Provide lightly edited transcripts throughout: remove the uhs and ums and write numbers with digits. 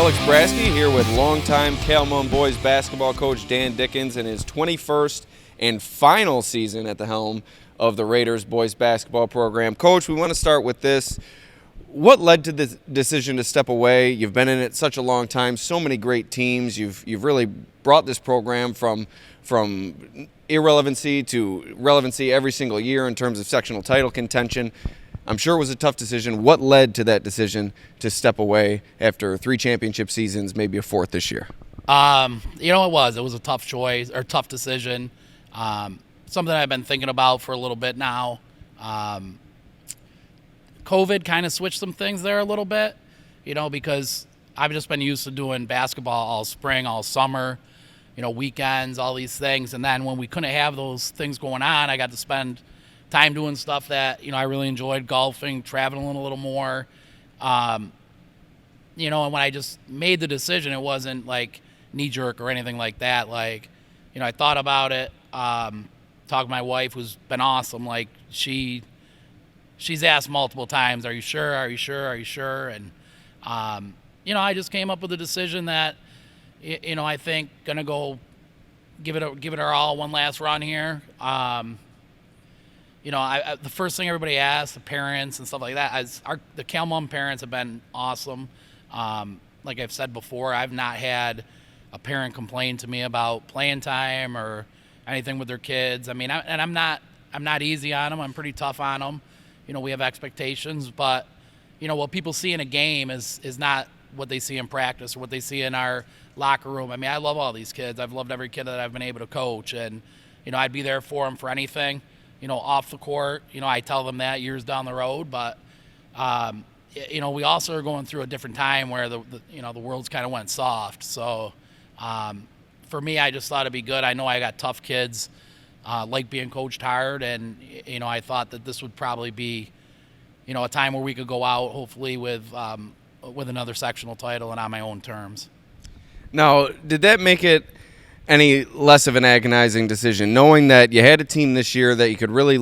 Alex Brasky here with Longtime Cal-Mum boys basketball coach Dan Dickens in his 21st and final season at the helm of the Raiders boys basketball program. Coach, we want to start with this. What led to the decision to step away? You've been in it such a long time, so many great teams. You've really brought this program from irrelevancy to relevancy every single year in terms of sectional title contention. I'm sure it was a tough decision. What led to that decision to step away after 3 championship seasons, maybe a 4th this year? It was a tough choice or tough decision. Something I've been thinking about for a little bit now. COVID kind of switched some things there a little bit, because I've just been used to doing basketball all spring, all summer, weekends, all these things. And then when we couldn't have those things going on, I got to spend time doing stuff that, I really enjoyed, golfing, traveling a little more. And when I just made the decision, it wasn't like knee-jerk or anything like that. Like, I thought about it, talked to my wife, who's been awesome. Like, she's asked multiple times, are you sure, are you sure, are you sure? And, I just came up with a decision that, I think going to go give it our all one last run here. The first thing everybody asks, the parents and stuff like that, the Cal-Mum parents have been awesome. Like I've said before, I've not had a parent complain to me about playing time or anything with their kids. I mean, I'm not easy on them. I'm pretty tough on them. We have expectations, but what people see in a game is not what they see in practice or what they see in our locker room. I mean, I love all these kids. I've loved every kid that I've been able to coach, and I'd be there for them for anything. Off the court, I tell them that years down the road, but, we also are going through a different time where the world's kind of went soft. So, for me, I just thought it'd be good. I know I got tough kids, like being coached hard, and, I thought that this would probably be, a time where we could go out, hopefully with another sectional title and on my own terms. Now, did that make it any less of an agonizing decision, knowing that you had a team this year that you could really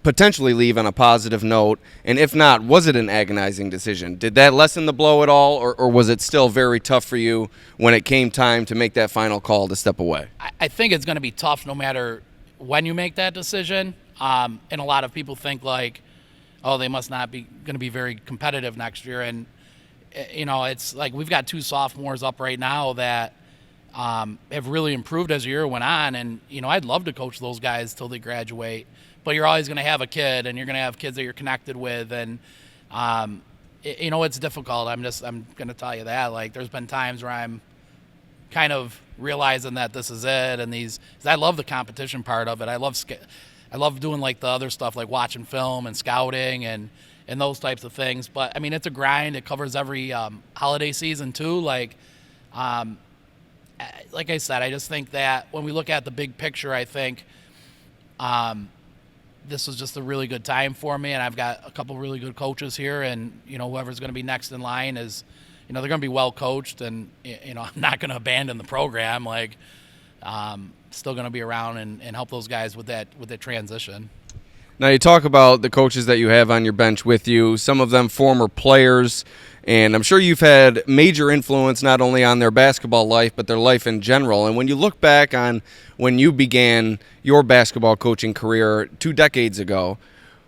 potentially leave on a positive note? And if not, was it an agonizing decision? Did that lessen the blow at all, or was it still very tough for you when it came time to make that final call to step away? I think it's going to be tough no matter when you make that decision. And a lot of people think like, oh, they must not be going to be very competitive next year. And, it's like we've got 2 sophomores up right now that have really improved as the year went on. And, I'd love to coach those guys till they graduate. But you're always going to have a kid, and you're going to have kids that you're connected with. And, it's difficult. I'm going to tell you that. Like, there's been times where I'm kind of realizing that this is it. And 'cause I love the competition part of it. I love doing, like, the other stuff, like watching film and scouting and those types of things. But, I mean, it's a grind. It covers every holiday season, too. Like I said, I just think that when we look at the big picture, I think this was just a really good time for me, and I've got a couple really good coaches here, and whoever's going to be next in line is, they're going to be well coached, and I'm not going to abandon the program. Like, still going to be around and help those guys with that transition. Now, you talk about the coaches that you have on your bench with you, some of them former players, and I'm sure you've had major influence not only on their basketball life, but their life in general. And when you look back on when you began your basketball coaching career 2 decades ago,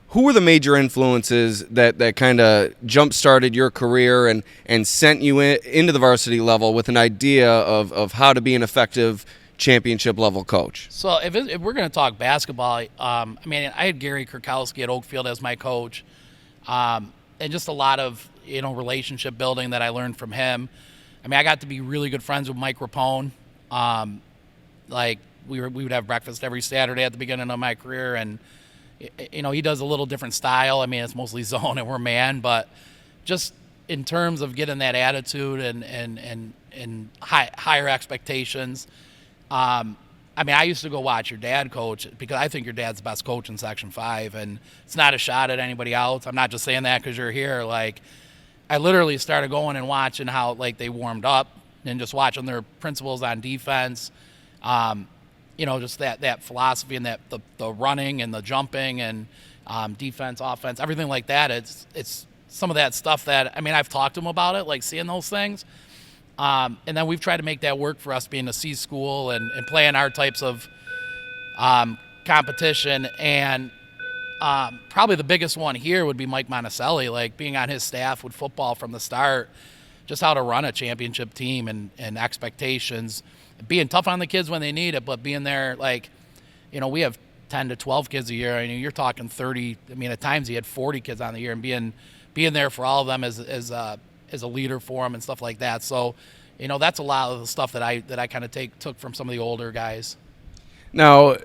who were the major influences that kind of jump-started your career and sent you into the varsity level with an idea of how to be an effective championship-level coach? So if we're going to talk basketball, I had Gary Kurkowski at Oakfield as my coach, and just a lot of relationship building that I learned from him. I mean, I got to be really good friends with Mike Rapone. Like we would have breakfast every Saturday at the beginning of my career, and he does a little different style. I mean, it's mostly zone and we're man, but just in terms of getting that attitude and higher expectations. I used to go watch your dad coach because I think your dad's the best coach in Section 5, and it's not a shot at anybody else. I'm not just saying that because you're here. Like, I literally started going and watching how, like, they warmed up and just watching their principles on defense, just that philosophy and the running and the jumping and defense, offense, everything like that. It's some of that stuff that, I mean, I've talked to them about it, like seeing those things. And then we've tried to make that work for us being a C school and playing our types of competition. And probably the biggest one here would be Mike Monticelli, like being on his staff with football from the start, just how to run a championship team and expectations, being tough on the kids when they need it, but being there, like, you know, we have 10 to 12 kids a year. I mean, you're talking 30. I mean, at times he had 40 kids on the year, and being there for all of them as a leader for them and stuff like that. So, you know, that's a lot of the stuff that I kind of took from some of the older guys. Now,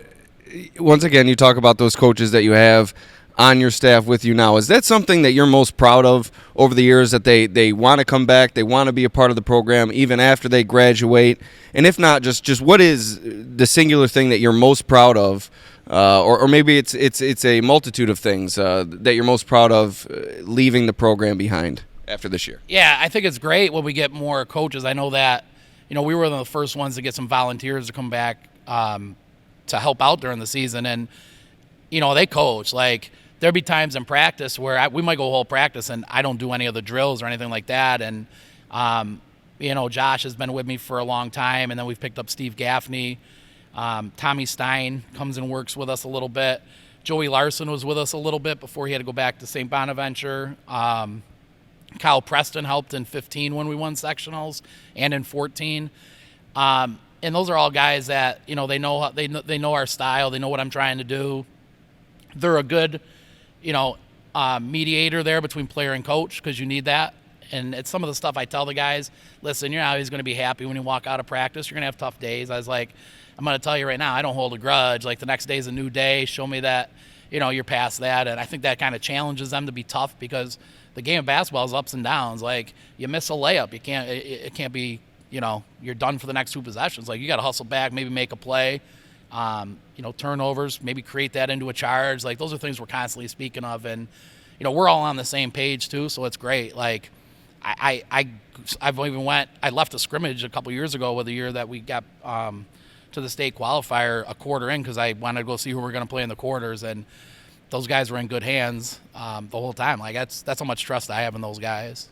once again, you talk about those coaches that you have on your staff with you now. Is that something that you're most proud of over the years, that they want to come back, they want to be a part of the program even after they graduate? And if not, just what is the singular thing that you're most proud of, or maybe it's a multitude of things that you're most proud of leaving the program behind after this year? Yeah, I think it's great when we get more coaches. I know that, you know, we were one of the first ones to get some volunteers to come back to help out during the season, and you know, they coach. Like, there'd be times in practice where we might go whole practice and I don't do any of the drills or anything like that. And, you know, Josh has been with me for a long time, and then we've picked up Steve Gaffney. Tommy Stein comes and works with us a little bit. Joey Larson was with us a little bit before he had to go back to St. Bonaventure. Kyle Preston helped in 15 when we won sectionals, and in 14. And those are all guys that, you know, they know our style. They know what I'm trying to do. They're a good, you know, mediator there between player and coach, because you need that. And it's some of the stuff I tell the guys, listen, you're not always going to be happy when you walk out of practice. You're going to have tough days. I was like, I'm going to tell you right now, I don't hold a grudge. Like, the next day is a new day. Show me that, you know, you're past that. And I think that kind of challenges them to be tough, because the game of basketball is ups and downs. Like, you miss a layup, it can't be, you know, you're done for the next 2 possessions. Like, you got to hustle back, maybe make a play. You know, turnovers, maybe create that into a charge. Like, those are things we're constantly speaking of. And, you know, we're all on the same page too, so it's great. Like, I left a scrimmage a couple years ago with the year that we got to the state qualifier a quarter in, because I wanted to go see who we're going to play in the quarters, and those guys were in good hands the whole time. Like, that's how much trust I have in those guys.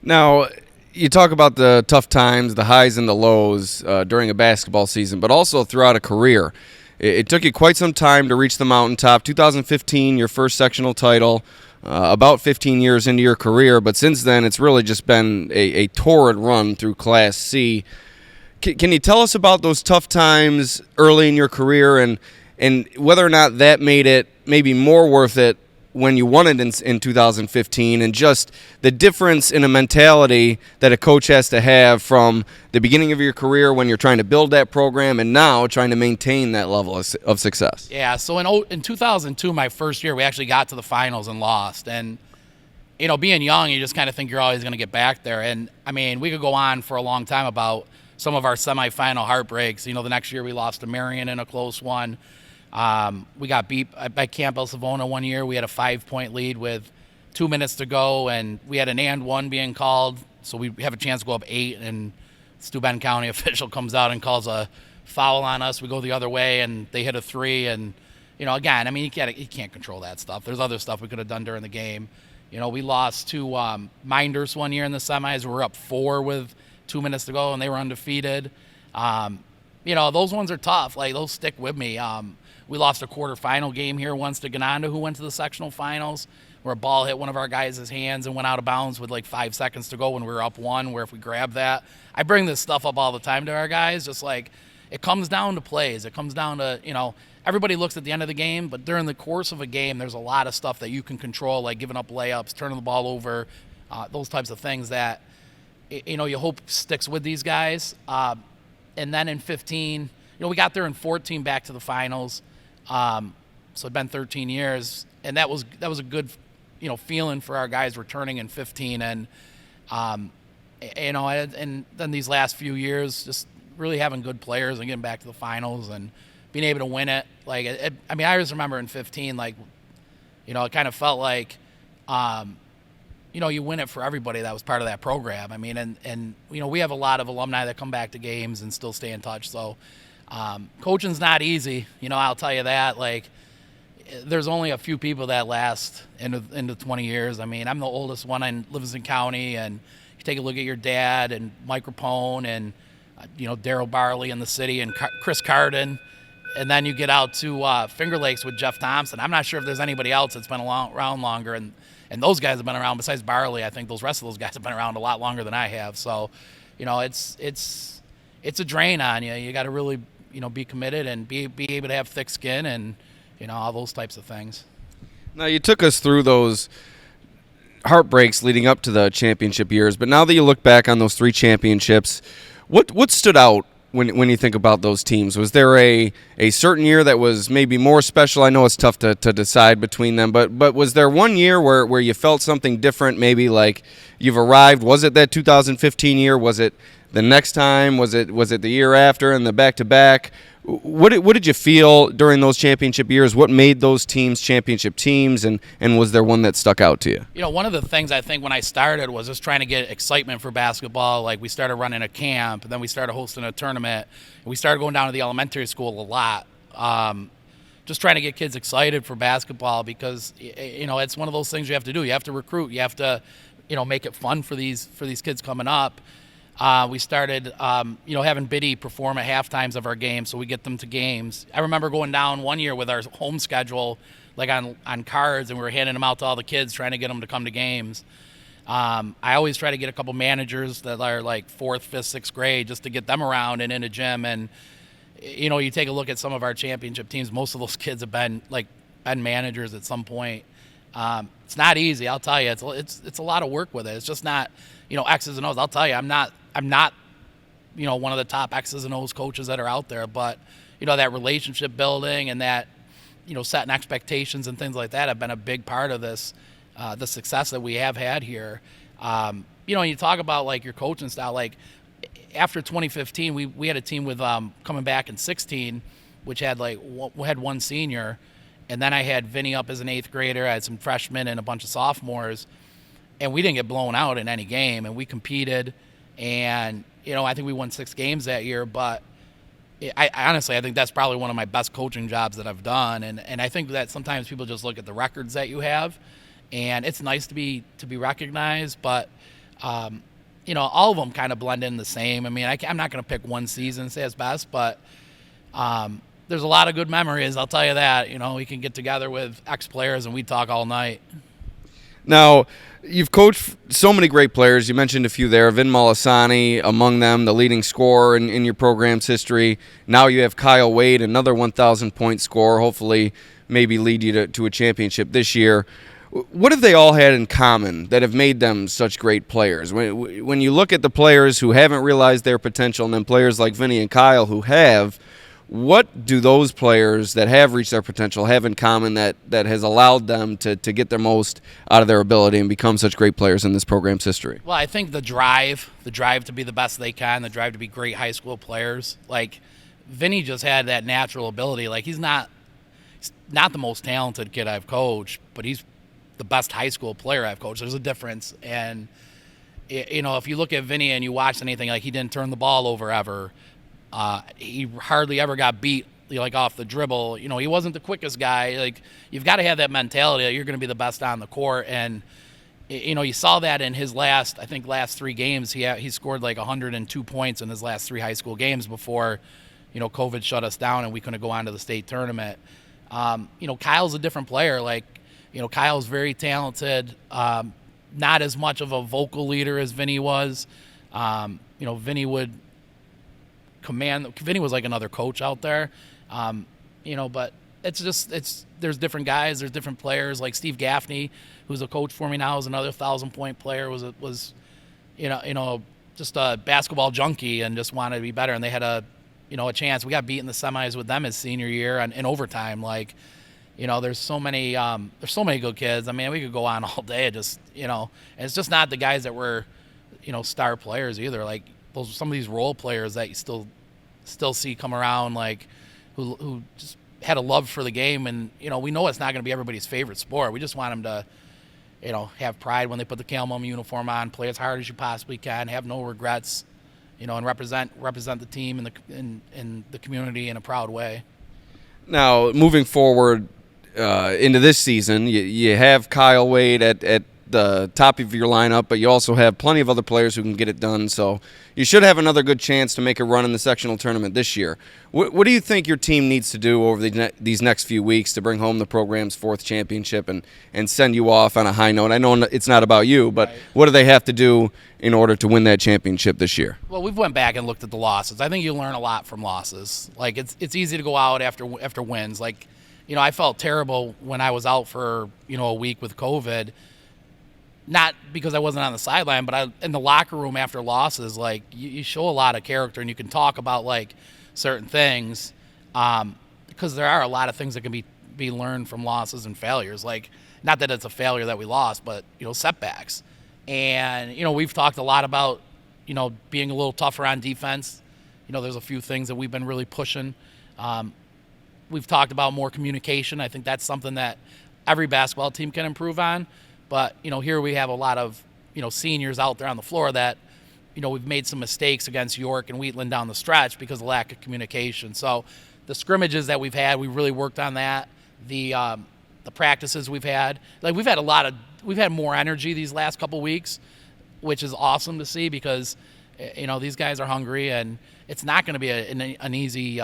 Now, you talk about the tough times, the highs and the lows during a basketball season, but also throughout a career. It took you quite some time to reach the mountaintop. 2015, your first sectional title, about 15 years into your career, but since then it's really just been a torrid run through Class C. Can you tell us about those tough times early in your career, and whether or not that made it maybe more worth it when you won it in 2015, and just the difference in a mentality that a coach has to have from the beginning of your career when you're trying to build that program, and now trying to maintain that level of success? Yeah, so in 2002, my first year, we actually got to the finals and lost. And, you know, being young, you just kind of think you're always going to get back there. And, I mean, we could go on for a long time about some of our semifinal heartbreaks. You know, the next year we lost to Marion in a close one. We got beat by Campbell Savona one year. We had a 5-point lead with 2 minutes to go, and we had an and one being called, so we have a chance to go up 8, and Steuben County official comes out and calls a foul on us. We go the other way, and they hit a 3, and, you know, again, I mean, you can't control that stuff. There's other stuff we could have done during the game. You know, we lost to Minders one year in the semis. We were up 4 with 2 minutes to go, and they were undefeated. You know, those ones are tough. Like, those stick with me. We lost a quarterfinal game here once to Gananda, who went to the sectional finals, where a ball hit one of our guys' hands and went out of bounds with like 5 seconds to go when we were up 1, where if we grab that, I bring this stuff up all the time to our guys, just like, it comes down to plays. It comes down to, you know, everybody looks at the end of the game, but during the course of a game, there's a lot of stuff that you can control, like giving up layups, turning the ball over, those types of things that, you know, you hope sticks with these guys. And then in 15, you know, we got there in 14 back to the finals. So it'd been 13 years, and that was a good, you know, feeling for our guys returning in 15, and you know, and then these last few years, just really having good players and getting back to the finals and being able to win it. Like, I mean, I just remember in 15, like, you know, it kind of felt like, you know, you win it for everybody that was part of that program. I mean, and you know, we have a lot of alumni that come back to games and still stay in touch. So coaching's not easy, you know, I'll tell you that. Like, there's only a few people that last into 20 years. I mean, I'm the oldest one in Livingston County, and you take a look at your dad and Mike Rapone and Daryl Barley in the city and Chris Carden, and then you get out to Finger Lakes with Jeff Thompson. I'm not sure if there's anybody else that's been around longer, and those guys have been around besides Barley. I think those rest of those guys have been around a lot longer than I have. So, it's a drain on you. You got to really be committed and be able to have thick skin and all those types of things. Now, you took us through those heartbreaks leading up to the championship years, but now that you look back on those 3 championships, what stood out when you think about those teams? Was there a certain year that was maybe more special? I know it's tough to decide between them, but was there one year where you felt something different, maybe like you've arrived? Was it that 2015 year? Was it the next time? Was it the year after and the back-to-back? What did you feel during those championship years? What made those teams championship teams, and was there one that stuck out to you? One of the things I think when I started was just trying to get excitement for basketball. Like, we started running a camp, and then we started hosting a tournament, and we started going down to the elementary school a lot. Just trying to get kids excited for basketball because it's one of those things you have to do. You have to recruit. You have to make it fun for these kids coming up. We started, having Biddy perform at half times of our games, so we get them to games. I remember going down one year with our home schedule, like on cards, and we were handing them out to all the kids, trying to get them to come to games. I always try to get a couple managers that are like 4th, 5th, 6th grade just to get them around and in a gym. And, you take a look at some of our championship teams, most of those kids have been managers at some point. It's not easy, I'll tell you. It's a lot of work with it. It's just not, X's and O's. I'll tell you, I'm not one of the top X's and O's coaches that are out there, but that relationship building and that setting expectations and things like that have been a big part of this, the success that we have had here. You talk about like your coaching style. Like after 2015, we had a team with coming back in 16, which had had one senior, and then I had Vinny up as an 8th grader. I had some freshmen and a bunch of sophomores. And we didn't get blown out in any game, and we competed, and I think we won 6 games that year. But I honestly, I think that's probably one of my best coaching jobs that I've done, and I think that sometimes people just look at the records that you have, and it's nice to be recognized, but all of them kind of blend in the same. I mean, I'm not going to pick one season and say it's best, but there's a lot of good memories. I'll tell you that. We can get together with ex-players and we talk all night. Now, you've coached so many great players. You mentioned a few there. Vin Molisani, among them, the leading scorer in your program's history. Now you have Kyle Wade, another 1,000-point scorer, hopefully maybe lead you to a championship this year. What have they all had in common that have made them such great players? When you look at the players who haven't realized their potential and then players like Vinny and Kyle who have, what do those players that have reached their potential have in common that has allowed them to get their most out of their ability and become such great players in this program's history? Well, I think the drive to be the best they can, the drive to be great high school players. Like, Vinny just had that natural ability. Like, he's not the most talented kid I've coached, but he's the best high school player I've coached. There's a difference. And, if you look at Vinny and you watch anything, like, he didn't turn the ball over ever. He hardly ever got beat off the dribble. He wasn't the quickest guy. Like, you've got to have that mentality that you're going to be the best on the court. And you saw that in his last 3 games. He scored like 102 points in his last 3 high school games before COVID shut us down and we couldn't go on to the state tournament. Kyle's a different player. Like, Kyle's very talented. Not as much of a vocal leader as Vinny was. Vinny would command. Vinny was like another coach out there, but there's different guys, there's different players. Like Steve Gaffney, who's a coach for me now, is another 1,000-point player. Was just a basketball junkie and just wanted to be better. And they had a chance. We got beat in the semis with them his senior year in overtime. Like, there's so many good kids. I mean, we could go on all day. And it's just not the guys that were star players either. Like, some of these role players that you still see come around, like who just had a love for the game, and we know it's not going to be everybody's favorite sport. We just want them to have pride when they put the Cal-Mum uniform on, play as hard as you possibly can, have no regrets, and represent the team and the community in a proud way. Now, moving forward, into this season, you have Kyle Wade at the top of your lineup, but you also have plenty of other players who can get it done. So you should have another good chance to make a run in the sectional tournament this year. What do you think your team needs to do over these next few weeks to bring home the program's 4th championship and send you off on a high note? I know it's not about you, but Right. what do they have to do in order to win that championship this year? Well, we've went back and looked at the losses. I think you learn a lot from losses. Like it's easy to go out after wins. Like, I felt terrible when I was out for a week with COVID. Not because I wasn't on the sideline, but in the locker room after losses, like you show a lot of character and you can talk about like certain things, because there are a lot of things that can be learned from losses and failures. Like, not that it's a failure that we lost, but setbacks. And we've talked a lot about being a little tougher on defense. There's a few things that we've been really pushing. We've talked about more communication. I think that's something that every basketball team can improve on. But, here we have a lot of, seniors out there on the floor that, we've made some mistakes against York and Wheatland down the stretch because of lack of communication. So the scrimmages that we've had, we really worked on that. The practices we've had, like we've had more energy these last couple weeks, which is awesome to see because, these guys are hungry and it's not going to be an easy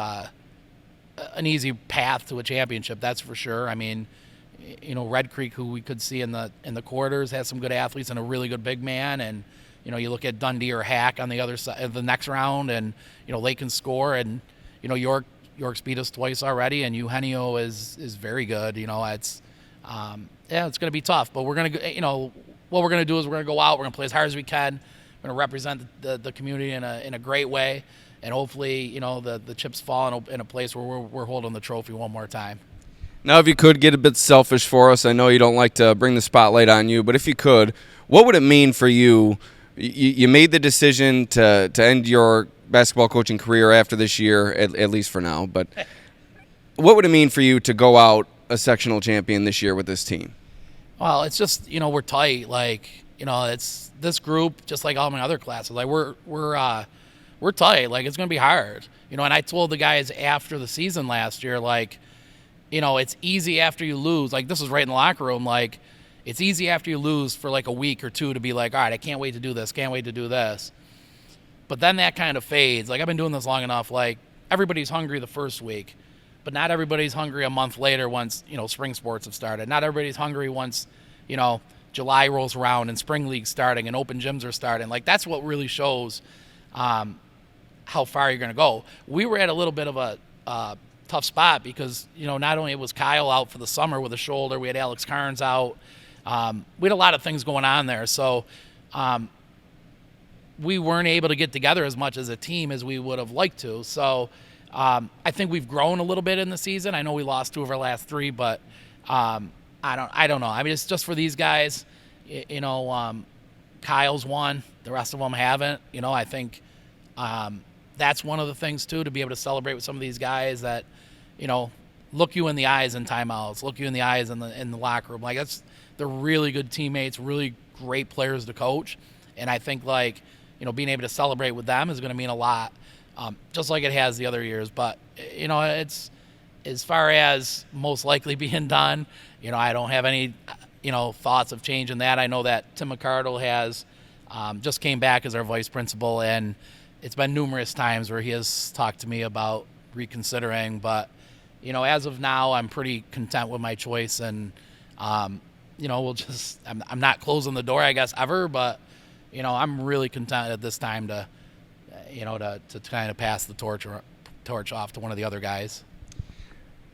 path to a championship. That's for sure. I mean, Red Creek, who we could see in the quarters, has some good athletes and a really good big man. And, you look at Dundee or Hack on the other side of the next round and, they can score. And, York's beat us twice already. And Eugenio is very good. It's going to be tough. But we're going to, what we're going to do is we're going to go out. We're going to play as hard as we can. We're going to represent the community in a great way. And hopefully, the chips fall in a place where we're holding the trophy one more time. Now, if you could get a bit selfish for us, I know you don't like to bring the spotlight on you, but if you could, what would it mean for you? You made the decision to end your basketball coaching career after this year, at least for now, but what would it mean for you to go out a sectional champion this year with this team? Well, it's just, we're tight. Like, it's this group, just like all my other classes. Like, we're tight. Like, it's going to be hard. And I told the guys after the season last year, like, it's easy after you lose. Like, this was right in the locker room. Like, it's easy after you lose for like a week or two to be like, all right, I can't wait to do this. Can't wait to do this. But then that kind of fades. Like, I've been doing this long enough. Like, everybody's hungry the first week, but not everybody's hungry a month later once, spring sports have started. Not everybody's hungry once, July rolls around and spring league's starting and open gyms are starting. Like, that's what really shows how far you're going to go. We were at a little bit of a tough spot because, not only was Kyle out for the summer with a shoulder, we had Alex Carnes out. We had a lot of things going on there. So we weren't able to get together as much as a team as we would have liked to. So I think we've grown a little bit in the season. I know we lost 2 of our last 3, but I don't know. I mean, it's just for these guys, Kyle's won. The rest of them haven't. I think that's one of the things, too, to be able to celebrate with some of these guys that, look you in the eyes in timeouts, look you in the eyes in the locker room. Like, they're really good teammates, really great players to coach. And I think, like, being able to celebrate with them is going to mean a lot, just like it has the other years. But, it's as far as most likely being done, I don't have any, thoughts of changing that. I know that Tim McCardle has just came back as our vice principal, and it's been numerous times where he has talked to me about reconsidering. But, as of now, I'm pretty content with my choice. And, we'll just – I'm not closing the door, I guess, ever. But, I'm really content at this time to kind of pass the torch off to one of the other guys.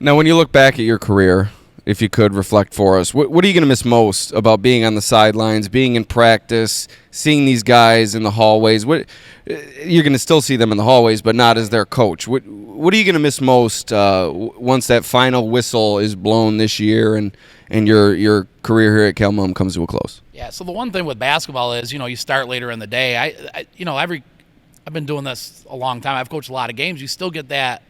Now, when you look back at your career, if you could reflect for us, what are you going to miss most about being on the sidelines, being in practice, seeing these guys in the hallways? You're going to still see them in the hallways, but not as their coach. What are you going to miss most once that final whistle is blown this year and your career here at Cal-Mum comes to a close? Yeah, so the one thing with basketball is, you start later in the day. I've been doing this a long time. I've coached a lot of games. You still get that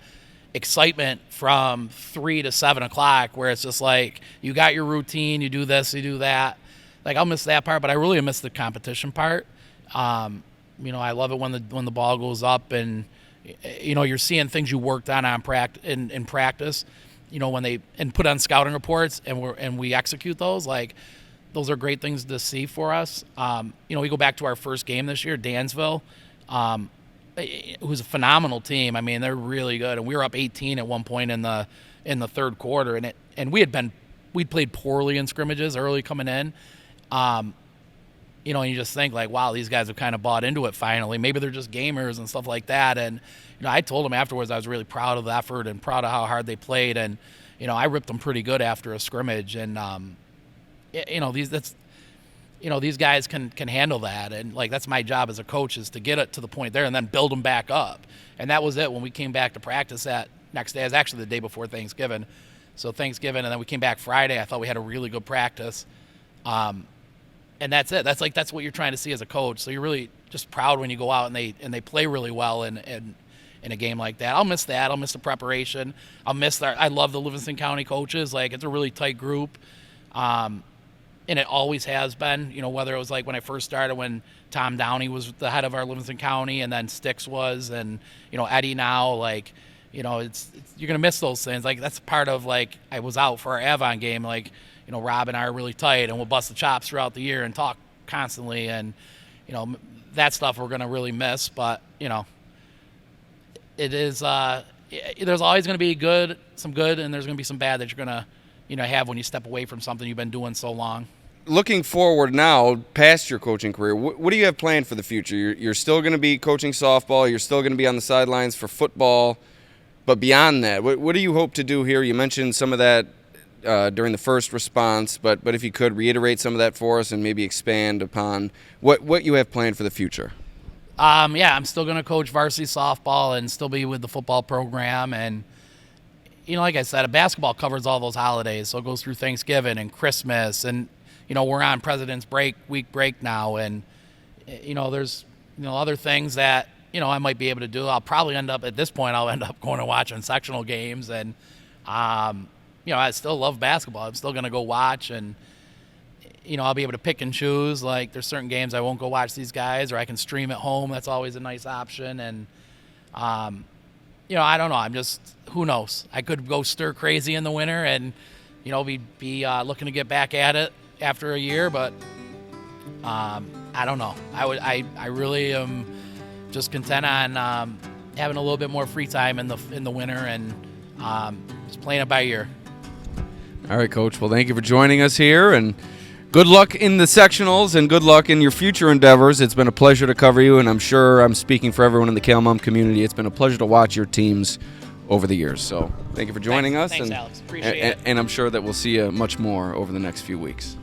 excitement from 3 to 7 o'clock where it's just like you got your routine, you do this, you do that. Like, I'll miss that part, but I really miss the competition part. I love it when the ball goes up and you're seeing things you worked on in practice. when they put on scouting reports and we execute those, like those are great things to see for us. We go back to our first game this year, Dansville. It was a phenomenal team. I mean, they're really good, and we were up 18 at one point in the third quarter, and we'd played poorly in scrimmages early coming in. And you just think like, wow, these guys have kind of bought into it finally. Maybe they're just gamers and stuff like that. And I told them afterwards I was really proud of the effort and proud of how hard they played. And I ripped them pretty good after a scrimmage. And these guys can handle that. And like that's my job as a coach, is to get it to the point there and then build them back up. And that was it when we came back to practice that next day. It was actually the day before Thanksgiving. So Thanksgiving, and then we came back Friday. I thought we had a really good practice. And that's it. That's what you're trying to see as a coach. So you're really just proud when you go out and they play really well in a game like that. I'll miss that. I'll miss the preparation. I love the Livingston County coaches. Like it's a really tight group. And it always has been, whether it was like when I first started when Tom Downey was the head of our Livingston County and then Sticks was, and Eddie now, like, you're going to miss those things. Like that's part of like I was out for our Avon game, like Rob and I are really tight, and we'll bust the chops throughout the year and talk constantly, and that stuff we're going to really miss. But it is there's always going to be some good, and there's going to be some bad that you're going to have when you step away from something you've been doing so long. Looking forward now, past your coaching career, what do you have planned for the future? You're still going to be coaching softball. You're still going to be on the sidelines for football. But beyond that, what do you hope to do here? You mentioned some of that during the first response, but if you could reiterate some of that for us and maybe expand upon what you have planned for the future. I'm still going to coach varsity softball and still be with the football program. And, like I said, basketball covers all those holidays. So it goes through Thanksgiving and Christmas. And, we're on President's week break now. And, there's, other things that, I might be able to do. I'll probably end up going and watching sectional games. And, I still love basketball. I'm still going to go watch, and, I'll be able to pick and choose. Like there's certain games I won't go watch these guys, or I can stream at home. That's always a nice option. And, I don't know. Who knows? I could go stir crazy in the winter and, be looking to get back at it after a year, but, I don't know. I really am just content on, having a little bit more free time in the winter and, just playing it by ear. All right, Coach. Well, thank you for joining us here, and good luck in the sectionals and good luck in your future endeavors. It's been a pleasure to cover you, and I'm sure I'm speaking for everyone in the Cal-Mum community. It's been a pleasure to watch your teams over the years. So thank you for joining us. Thanks, Alex. Appreciate it. And I'm sure that we'll see you much more over the next few weeks.